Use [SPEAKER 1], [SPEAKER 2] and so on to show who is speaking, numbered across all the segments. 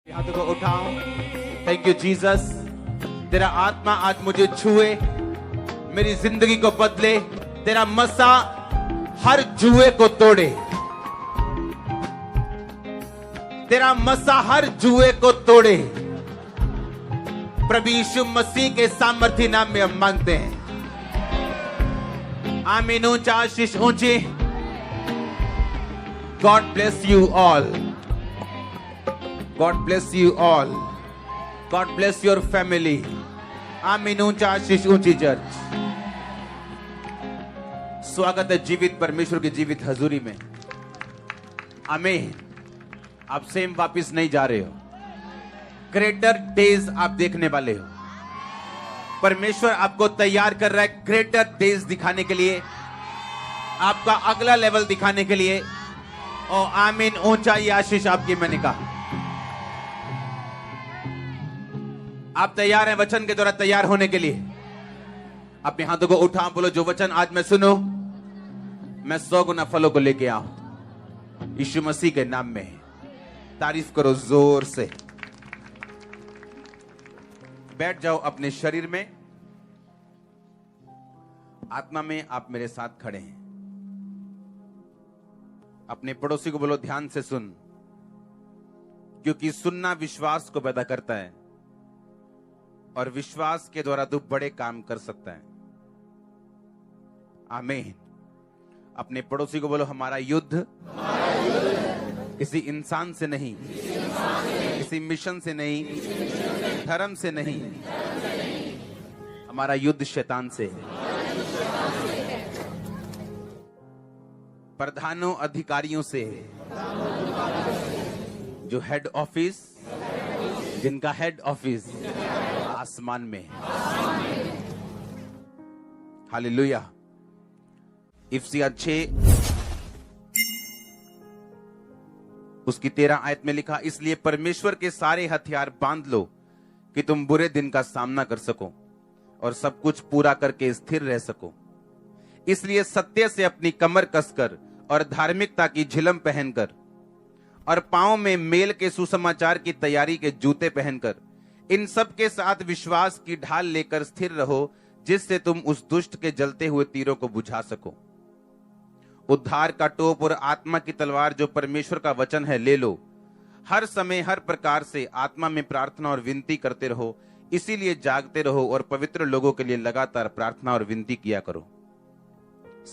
[SPEAKER 1] हाथों को उठाओ। Thank you Jesus. तेरा आत्मा आज मुझे छुए, मेरी जिंदगी को बदले। तेरा मसा हर जुए को तोड़े, तेरा मसा हर जुए को तोड़े। प्रभु यीशु मसीह के सामर्थ्य नाम में हम मांगते हैं। आमीन। ऊंचा आशीष ऊंची। God bless you all. God bless you all. God bless your family. आमीन। ऊंचा आशीष ऊंची चर्च। स्वागत है जीवित परमेश्वर की जीवित हजूरी में। आमीन। आप सेम वापिस नहीं जा रहे हो। ग्रेटर डेज आप देखने वाले हो। परमेश्वर आपको तैयार कर रहा है ग्रेटर डेज दिखाने के लिए, आपका अगला लेवल दिखाने के लिए। और आमीन। ऊंचा ये आशीष आपकी मैंने कहा। आप तैयार हैं वचन के द्वारा तैयार होने के लिए? अपने हाथों को उठा, बोलो जो वचन आज मैं सुनो, मैं 100 गुना फलों को लेके आऊं यीशु मसीह के नाम में। तारीफ करो जोर से। बैठ जाओ अपने शरीर में। आत्मा में आप मेरे साथ खड़े हैं। अपने पड़ोसी को बोलो ध्यान से सुन, क्योंकि सुनना विश्वास को पैदा करता है और विश्वास के द्वारा तू बड़े काम कर सकता है। आमीन। अपने पड़ोसी को बोलो हमारा युद्ध किसी इंसान से नहीं, किसी मिशन से नहीं, धर्म से नहीं, हमारा युद्ध शैतान से है। प्रधानों अधिकारियों से है, जो हेड ऑफिस, जिनका हेड ऑफिस आसमान में। हालेलुया। इफिसियर 6 उसकी 13 आयत में लिखा, इसलिए परमेश्वर के सारे हथियार बांध लो कि तुम बुरे दिन का सामना कर सको और सब कुछ पूरा करके स्थिर रह सको। इसलिए सत्य से अपनी कमर कसकर और धार्मिकता की झिलम पहनकर और पांव में मेल के सुसमाचार की तैयारी के जूते पहनकर इन सब के साथ विश्वास की ढाल लेकर स्थिर रहो, जिससे तुम उस दुष्ट के जलते हुए तीरों को बुझा सको। उद्धार का टोप और आत्मा की तलवार जो परमेश्वर का वचन है ले लो। हर समय हर प्रकार से आत्मा में प्रार्थना और विनती करते रहो, इसीलिए जागते रहो और पवित्र लोगों के लिए लगातार प्रार्थना और विनती किया करो।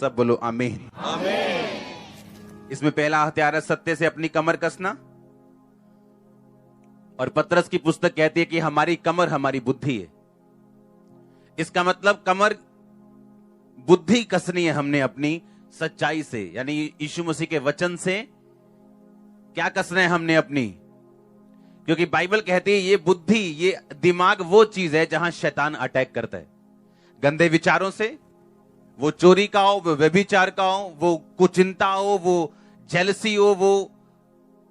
[SPEAKER 1] सब बोलो आमीन। आमीन। इसमें पहला हथियार है सत्य से अपनी कमर कसना। और पतरस की पुस्तक कहती है कि हमारी कमर हमारी बुद्धि है। इसका मतलब कमर बुद्धि कसनी है हमने अपनी सच्चाई से, यानी यीशु मसीह के वचन से। क्या कसना है हमने अपनी? क्योंकि बाइबल कहती है ये बुद्धि, ये दिमाग वो चीज है जहां शैतान अटैक करता है। गंदे विचारों से, वो चोरी का हो, वो व्यभिचार का हो, वो कुचिंता हो, वो जेलसी हो, वो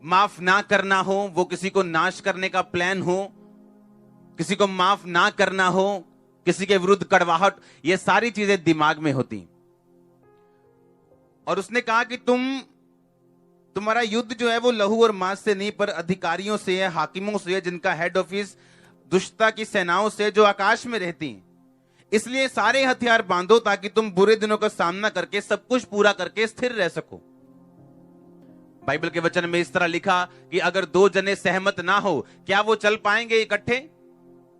[SPEAKER 1] माफ ना करना हो, वो किसी को नाश करने का प्लान हो, किसी को माफ ना करना हो, किसी के विरुद्ध कड़वाहट, ये सारी चीजें दिमाग में होती। और उसने कहा कि तुम्हारा युद्ध जो है वो लहू और मांस से नहीं, पर अधिकारियों से है, हाकिमों से है, जिनका हेड ऑफिस दुष्टता की सेनाओं से जो आकाश में रहती। इसलिए सारे हथियार बांधो ताकि तुम बुरे दिनों का सामना करके सब कुछ पूरा करके स्थिर रह सको। बाइबल के वचन में इस तरह लिखा कि अगर 2 जने सहमत ना हो, क्या वो चल पाएंगे इकट्ठे?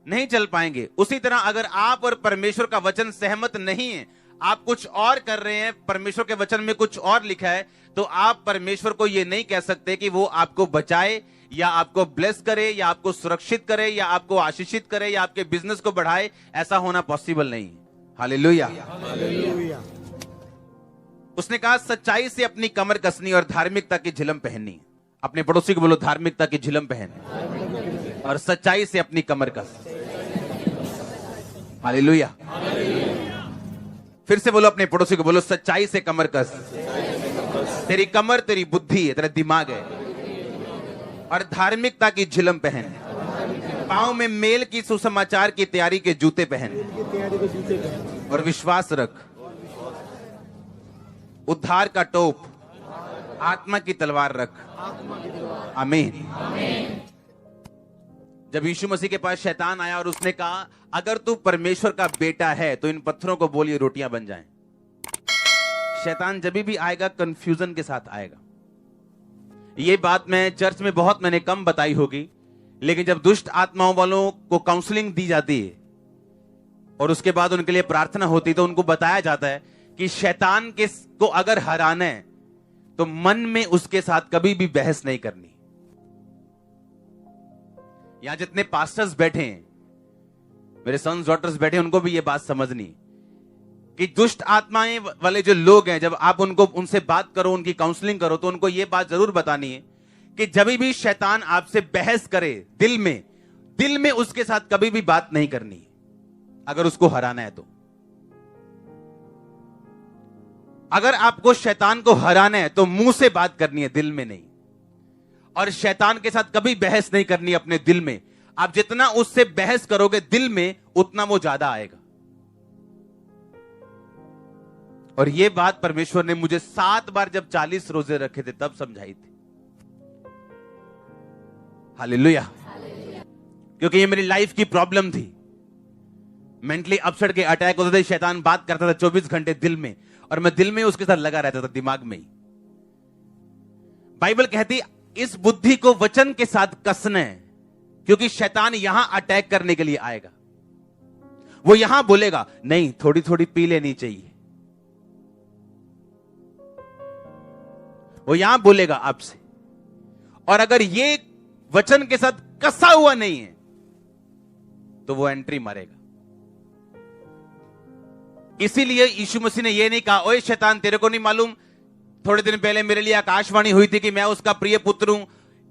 [SPEAKER 1] नहीं चल पाएंगे। उसी तरह अगर आप और परमेश्वर का वचन सहमत नहीं है, आप कुछ और कर रहे हैं, परमेश्वर के वचन में कुछ और लिखा है, तो आप परमेश्वर को यह नहीं कह सकते कि वो आपको बचाए या आपको ब्लेस करे या आपको सुरक्षित करे या आपको आशीषित करे या आपके बिजनेस को बढ़ाए। ऐसा होना पॉसिबल नहीं। हालेलुया। हालेलुया। उसने कहा सच्चाई से अपनी कमर कसनी और धार्मिकता की झिलम पहननी। अपने पड़ोसी को बोलो धार्मिकता की झिलम पहन और सच्चाई से अपनी कमर कस। हालेलुया। फिर से बोलो अपने पड़ोसी को, बोलो सच्चाई से कमर कस। तेरी कमर तेरी बुद्धि है, तेरा दिमाग है। और धार्मिकता की झिलम पहन, पांव में मेल की सुसमाचार की तैयारी के जूते पहन और विश्वास रख। उद्धार का टोप, आत्मा की तलवार रख। आमीन। जब यीशु मसीह के पास शैतान आया और उसने कहा अगर तू परमेश्वर का बेटा है तो इन पत्थरों को बोलिए रोटियां बन जाएं। शैतान जब भी आएगा कंफ्यूजन के साथ आएगा। ये बात मैं चर्च में मैंने कम बताई होगी, लेकिन जब दुष्ट आत्माओं वालों को काउंसलिंग दी जाती है और उसके बाद उनके लिए प्रार्थना होती है तो उनको बताया जाता है कि शैतान को अगर हराना है तो मन में उसके साथ कभी भी बहस नहीं करनी। यहां जितने पास्टर्स बैठे हैं, मेरे सन्स डॉटर्स बैठे हैं, उनको भी यह बात समझनी कि दुष्ट आत्माएं वाले जो लोग हैं, जब आप उनसे बात करो, उनकी काउंसलिंग करो, तो उनको यह बात जरूर बतानी है कि जब भी शैतान आपसे बहस करे दिल में उसके साथ कभी भी बात नहीं करनी अगर उसको हराना है तो। अगर आपको शैतान को हराना है तो मुंह से बात करनी है, दिल में नहीं। और शैतान के साथ कभी बहस नहीं करनी अपने दिल में। आप जितना उससे बहस करोगे दिल में, उतना वो ज्यादा आएगा। और ये बात परमेश्वर ने मुझे 7 बार जब 40 रोजे रखे थे तब समझाई थी। हालेलुया। क्योंकि ये मेरी लाइफ की प्रॉब्लम थी। मेंटली अपसेट के अटैक होते थे, शैतान बात करता था 24 घंटे दिल में, और मैं दिल में उसके साथ लगा रहता था, दिमाग में ही। बाइबल कहती इस बुद्धि को वचन के साथ कसना है, क्योंकि शैतान यहां अटैक करने के लिए आएगा। वो यहां बोलेगा नहीं, थोड़ी थोड़ी पी लेनी चाहिए। वो यहां बोलेगा आपसे। और अगर ये वचन के साथ कसा हुआ नहीं है तो वो एंट्री मारेगा। इसीलिए यीशु मसीह ने यह नहीं कहा ओए शैतान, तेरे को नहीं मालूम थोड़े दिन पहले मेरे लिए आकाशवाणी हुई थी कि मैं उसका प्रिय पुत्र हूं,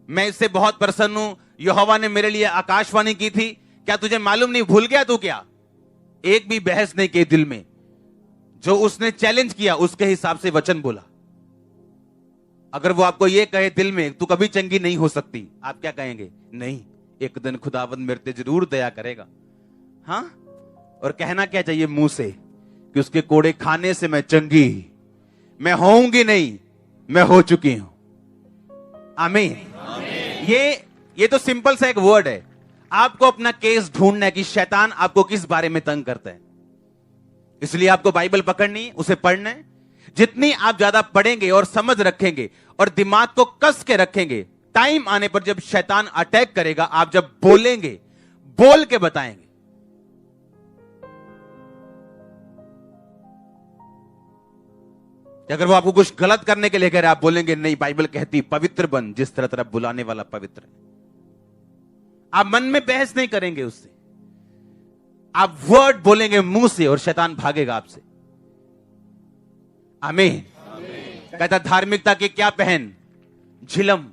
[SPEAKER 1] मैं इससे बहुत प्रसन्न हूं, यहोवा ने मेरे लिए आकाशवाणी की थी, क्या तुझे मालूम नहीं? भूल गया तू क्या? एक भी बहस नहीं की दिल में। जो उसने चैलेंज किया उसके हिसाब से वचन बोला। अगर वो आपको ये कहे दिल में तू कभी चंगी नहीं हो सकती, आप क्या कहेंगे? नहीं, एक दिन खुदावंद मेरे पे जरूर दया करेगा। हाँ, और कहना क्या चाहिए मुंह से कि उसके कोड़े खाने से मैं चंगी, मैं होऊंगी नहीं, मैं हो चुकी हूं। आमीन। ये तो सिंपल सा एक वर्ड है। आपको अपना केस ढूंढना है कि शैतान आपको किस बारे में तंग करता है। इसलिए आपको बाइबल पकड़नी, उसे पढ़ना है। जितनी आप ज्यादा पढ़ेंगे और समझ रखेंगे और दिमाग को कस के रखेंगे, टाइम आने पर जब शैतान अटैक करेगा, आप जब बोलेंगे, बोल के बताएंगे। अगर वो आपको कुछ गलत करने के लिए कह रहे, आप बोलेंगे नहीं, बाइबल कहती पवित्र बन जिस तरह तरह बुलाने वाला पवित्र है। आप मन में बहस नहीं करेंगे उससे, आप वर्ड बोलेंगे मुंह से और शैतान भागेगा आपसे। आमीन। कहता धार्मिकता की क्या पहन? झिलम।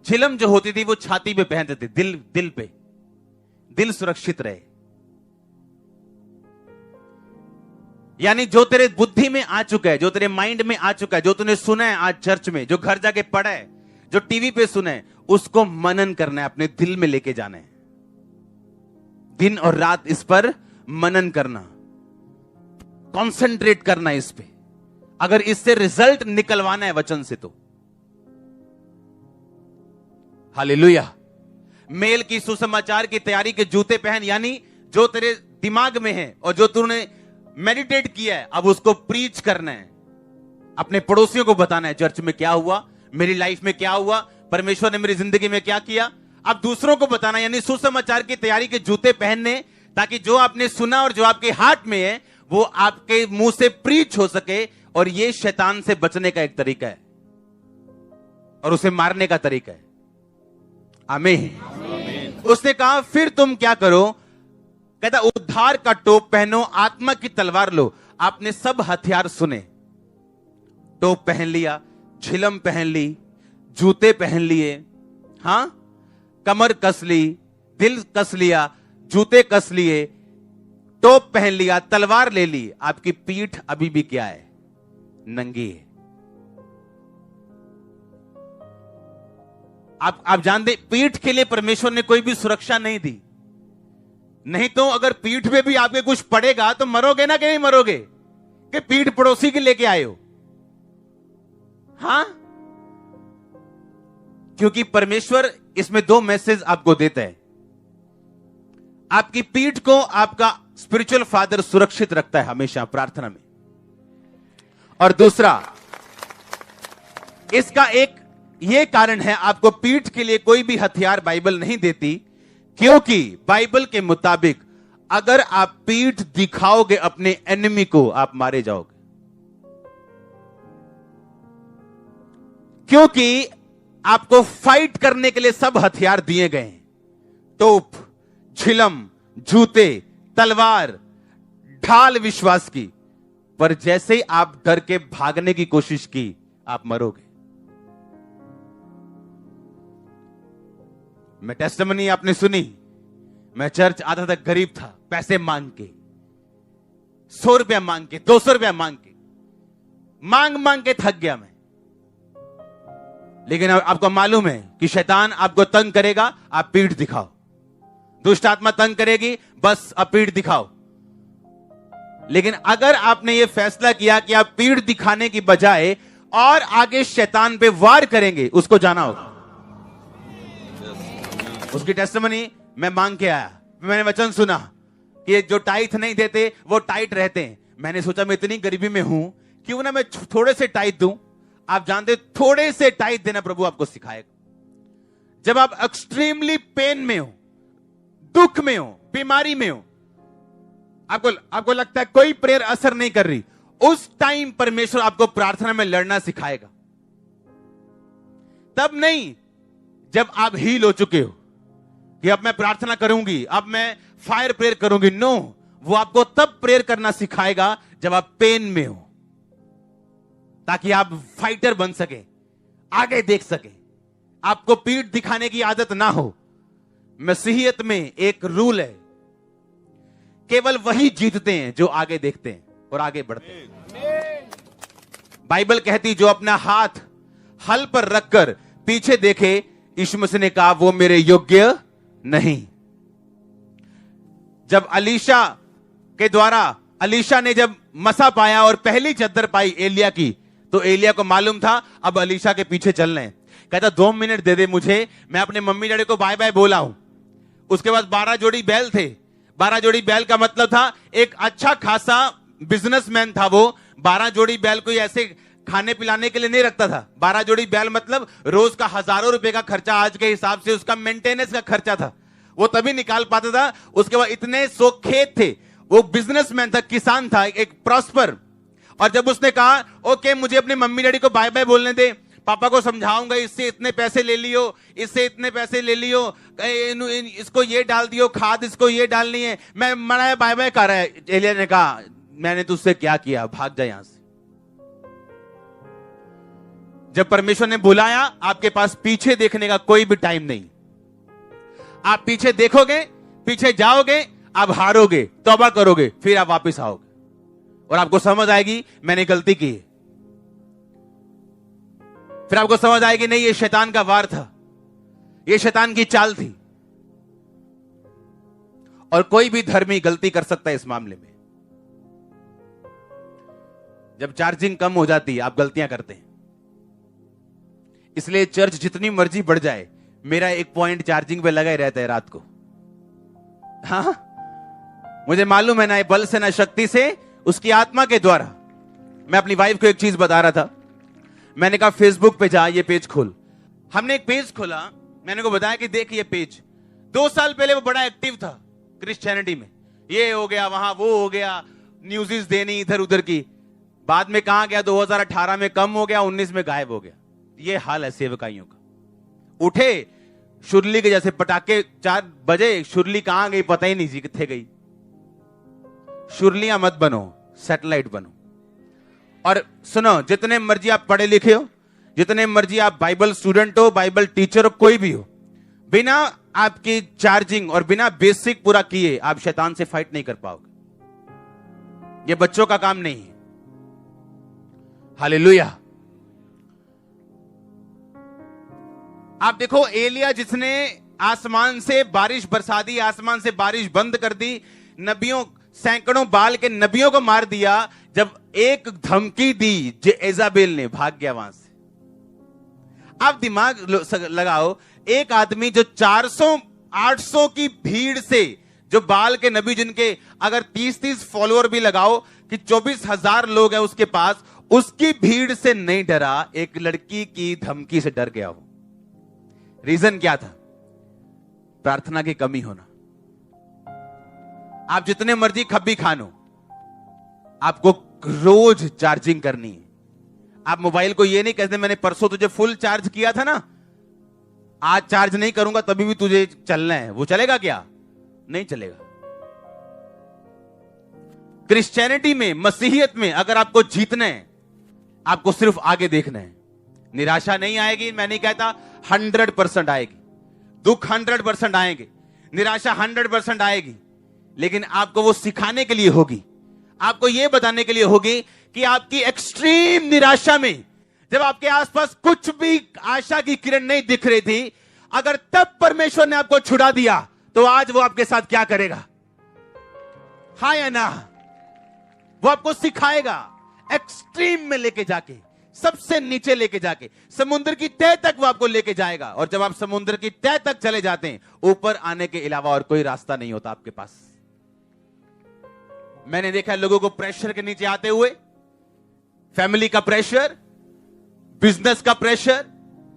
[SPEAKER 1] झिलम जो होती थी वो छाती पे पहनते थे, दिल पे, दिल सुरक्षित रहे। यानी जो तेरे बुद्धि में आ चुका है, जो तेरे माइंड में आ चुका है, जो तूने सुना है आज चर्च में, जो घर जाके पढ़ा है, जो टीवी पे सुना है, उसको मनन करना है, अपने दिल में लेके जाना है। दिन और रात इस पर मनन करना, कंसंट्रेट करना इस पे। अगर इससे रिजल्ट निकलवाना है वचन से तो। हालेलुया। मेल की सुसमाचार की तैयारी के जूते पहन, यानी जो तेरे दिमाग में है और जो तूने मेडिटेट किया है, अब उसको प्रीच करना है। अपने पड़ोसियों को बताना है चर्च में क्या हुआ, मेरी लाइफ में क्या हुआ, परमेश्वर ने मेरी जिंदगी में क्या किया। अब दूसरों को बताना, यानी सुसमाचार की तैयारी के जूते पहनने, ताकि जो आपने सुना और जो आपके हार्ट में है वो आपके मुंह से प्रीच हो सके। और ये शैतान से बचने का एक तरीका है और उसे मारने का तरीका है। आमीन। उसने कहा फिर तुम क्या करो? कहता उद्धार का टोप पहनो, आत्मा की तलवार लो। आपने सब हथियार सुने, टोप पहन लिया, झिलम पहन ली, जूते पहन लिए, हां, कमर कस ली, दिल कस लिया, जूते कस लिए, टोप पहन लिया, तलवार ले ली। आपकी पीठ अभी भी क्या है? नंगी है। आप जानते, पीठ के लिए परमेश्वर ने कोई भी सुरक्षा नहीं दी। नहीं तो अगर पीठ पे भी आपके कुछ पड़ेगा तो मरोगे ना कि नहीं मरोगे? कि पीठ पड़ोसी के लेके आए हो? हां, क्योंकि परमेश्वर इसमें 2 मैसेज आपको देता है। आपकी पीठ को आपका स्पिरिचुअल फादर सुरक्षित रखता है हमेशा प्रार्थना में। और दूसरा, इसका एक यह कारण है, आपको पीठ के लिए कोई भी हथियार बाइबल नहीं देती, क्योंकि बाइबल के मुताबिक अगर आप पीठ दिखाओगे अपने एनिमी को, आप मारे जाओगे। क्योंकि आपको फाइट करने के लिए सब हथियार दिए गए हैं, तोप, झिलम, जूते, तलवार, ढाल विश्वास की, पर जैसे ही आप डर के भागने की कोशिश की, आप मरोगे। मैं टेस्टिमनी आपने सुनी, मैं चर्च आता था, गरीब था, पैसे मांग के, 100 रुपया मांग के, 200 रुपया मांग के, मांग के थक गया मैं। लेकिन आपको मालूम है कि शैतान आपको तंग करेगा, आप पीठ दिखाओ। दुष्ट आत्मा तंग करेगी, बस आप पीठ दिखाओ। लेकिन अगर आपने यह फैसला किया कि आप पीठ दिखाने की बजाय और आगे शैतान पे वार करेंगे, उसको जाना होगा। उसकी टेस्टिमनी मैं मांग के आया, मैंने वचन सुना कि जो टाइट नहीं देते वो टाइट रहते हैं। मैंने सोचा मैं इतनी गरीबी में हूं, क्यों ना मैं थोड़े से टाइट दूं। आप जानते थोड़े से टाइट देना प्रभु आपको सिखाएगा। जब आप एक्सट्रीमली पेन में हो, दुख में हो, बीमारी में हो, आपको लगता है कोई प्रेयर असर नहीं कर रही, उस टाइम परमेश्वर आपको प्रार्थना में लड़ना सिखाएगा। तब नहीं जब आप हील हो चुके हो कि अब मैं प्रार्थना करूंगी, अब मैं फायर प्रेयर करूंगी। नो, वो आपको तब प्रेयर करना सिखाएगा जब आप पेन में हो, ताकि आप फाइटर बन सके, आगे देख सके, आपको पीठ दिखाने की आदत ना हो। मसीहियत में एक रूल है, केवल वही जीतते हैं जो आगे देखते हैं और आगे बढ़ते हैं। बाइबल कहती जो अपना हाथ हल पर रखकर पीछे देखे, यीशु मसीह ने कहा वो मेरे योग्य नहीं। जब अलीशा के द्वारा, अलीशा ने जब मसा पाया और पहली चद्दर पाई एलिया की, तो एलिया को मालूम था अब अलीशा के पीछे चलना है। कहता 2 मिनट दे दे मुझे, मैं अपने मम्मी डैडी को बाय बाय बोला हूं। उसके बाद 12 जोड़ी बैल थे। 12 जोड़ी बैल का मतलब था एक अच्छा खासा बिजनेसमैन था वो। 12 जोड़ी बैल कोई ऐसे खाने पिलाने के लिए नहीं रखता था। 12 जोड़ी बैल मतलब रोज का हजारों रुपए का खर्चा, आज के हिसाब से उसका मेंटेनेंस का खर्चा था, वो तभी निकाल पाता था। उसके बाद इतने 100 खेत थे, वो बिजनेसमैन था, किसान था, एक प्रॉस्पर। और जब उसने कहा ओके मुझे अपने मम्मी डैडी को बाय बाय बोलने दे, पापा को समझाऊंगा, इससे इतने पैसे ले लियो, इससे इतने पैसे ले लियो, इसको ये डाल दियो खाद, इसको ये डालनी है, मैं मना बाय बाय कर रहा है। एलिया ने कहा मैंने तुझसे क्या किया, भाग जा यहां से। जब परमेश्वर ने बुलाया, आपके पास पीछे देखने का कोई भी टाइम नहीं। आप पीछे देखोगे, पीछे जाओगे, आप हारोगे, तौबा करोगे, फिर आप वापस आओगे और आपको समझ आएगी मैंने गलती की। फिर आपको समझ आएगी नहीं ये शैतान का वार था, ये शैतान की चाल थी। और कोई भी धर्मी गलती कर सकता है इस मामले में। जब चार्जिंग कम हो जाती है, आप गलतियां करते हैं। इसलिए चर्च जितनी मर्जी बढ़ जाए, मेरा एक पॉइंट चार्जिंग पे लगा ही रहता है रात को। हाँ, मुझे मालूम है ना बल से ना शक्ति से, उसकी आत्मा के द्वारा। मैं अपनी वाइफ को एक चीज बता रहा था, मैंने कहा फेसबुक पे जा, ये पेज खोल। हमने एक पेज खोला, मैंने को बताया कि देख ये पेज। 2 साल पहले वो बड़ा एक्टिव था क्रिश्चियनिटी में, ये हो गया वहां वो हो गया, न्यूज़ देनी इधर उधर की। बाद में कहां गया, 2018 में कम हो गया, 19 में गायब हो गया। ये हाल है सेवकाइयों का। उठे शुरली के जैसे पटाखे, 4 बजे शुरली कहां गई पता ही नहीं जी, किथे गई। शुरलियां मत बनो, सैटेलाइट बनो। और सुनो, जितने मर्जी आप पढ़े लिखे हो, जितने मर्जी आप बाइबल स्टूडेंट हो, बाइबल टीचर हो, कोई भी हो, बिना आपकी चार्जिंग और बिना बेसिक पूरा किए आप शैतान से फाइट नहीं कर पाओगे। ये बच्चों का काम नहीं है। हालेलुया। आप देखो एलिया जिसने आसमान से बारिश बरसा दी, आसमान से बारिश बंद कर दी, नबियों, सैकड़ों बाल के नबियों को मार दिया। जब एक धमकी दी जेज़ाबेल ने, भाग गया वहां से। आप दिमाग लगाओ, एक आदमी जो 400-800 की भीड़ से जो बाल के नबी जिनके अगर 30-30 फॉलोअर भी लगाओ कि 24,000 लोग हैं उसके पास, उसकी भीड़ से नहीं डरा, एक लड़की की धमकी से डर गया वो। रीजन क्या था? प्रार्थना की कमी होना। आप जितने मर्जी खब्बी खानो, आपको रोज चार्जिंग करनी है। आप मोबाइल को ये नहीं कहते मैंने परसों तुझे फुल चार्ज किया था ना, आज चार्ज नहीं करूंगा तभी भी तुझे चलना है। वो चलेगा क्या? नहीं चलेगा। क्रिश्चियनिटी में, मसीहियत में अगर आपको जीतना है, आपको सिर्फ आगे देखना है। निराशा नहीं आएगी, मैं नहीं कहता, 100% आएगी। दुख 100% आएंगे, निराशा 100% आएगी, लेकिन आपको वो सिखाने के लिए होगी, आपको ये बताने के लिए होगी कि आपकी एक्सट्रीम निराशा में, जब आपके आसपास कुछ भी आशा की किरण नहीं दिख रही थी, अगर तब परमेश्वर ने आपको छुड़ा दिया, तो आज वो आपके साथ क्या करेगा? हाँ या ना? वो आपको सिखाएगा, एक्सट्रीम में लेके जाके, सबसे नीचे लेके जाके, समुद्र की तह तक वो आपको लेके जाएगा। और जब आप समुद्र की तह तक चले जाते हैं, ऊपर आने के अलावा और कोई रास्ता नहीं होता आपके पास। मैंने देखा है लोगों को प्रेशर के नीचे आते हुए, फैमिली का प्रेशर, बिजनेस का प्रेशर,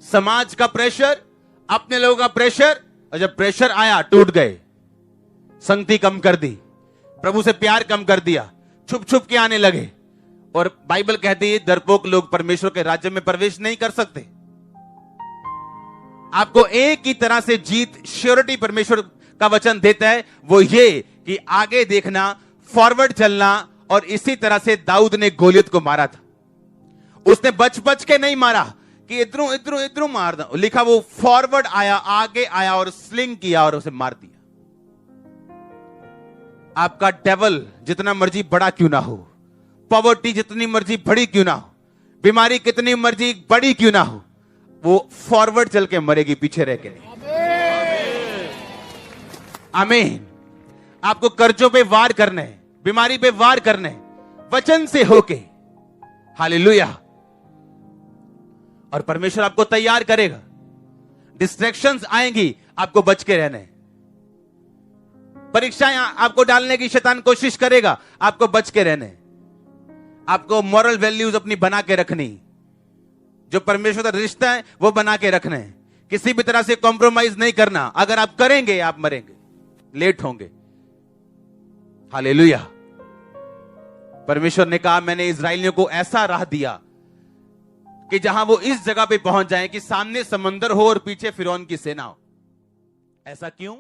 [SPEAKER 1] समाज का प्रेशर, अपने लोगों का प्रेशर, और जब प्रेशर आया टूट गए, संगति कम कर दी, प्रभु से प्यार कम कर दिया, छुप छुप के आने लगे। और बाइबल कहती है डरपोक लोग परमेश्वर के राज्य में प्रवेश नहीं कर सकते। आपको एक ही तरह से जीत, श्योरिटी परमेश्वर का वचन देता है, वो ये कि आगे देखना, फॉरवर्ड चलना। और इसी तरह से दाऊद ने गोलियत को मारा था। उसने बच बच के नहीं मारा कि इधरों इधरों इधरों मार दो, लिखा वो फॉरवर्ड आया, आगे आया और स्लिंग किया और उसे मार दिया। आपका डेवल जितना मर्जी बड़ा क्यों ना हो, पॉवर्टी जितनी मर्जी बड़ी क्यों ना हो, बीमारी कितनी मर्जी बड़ी क्यों ना हो, वो फॉरवर्ड चल के मरेगी, पीछे रह के नहीं। आमीन। आपको कर्जों पे वार करने हैं, बीमारी पे वार करने हैं, वचन से होके। हालेलुया। और परमेश्वर आपको तैयार करेगा। डिस्ट्रैक्शंस आएंगी, आपको बच के रहना है। परीक्षाएं आपको डालने की शैतान कोशिश करेगा, आपको बच के रहना है। आपको मॉरल वैल्यूज अपनी बना के रखनी, जो परमेश्वर का रिश्ता है वो बना के रखना है। किसी भी तरह से कॉम्प्रोमाइज नहीं करना। अगर आप करेंगे आप मरेंगे, लेट होंगे। हालेलुया। परमेश्वर ने कहा मैंने इस्राएलियों को ऐसा राह दिया कि जहां वो इस जगह पे पहुंच जाएं कि सामने समंदर हो और पीछे फिरौन की सेना हो। ऐसा क्यों?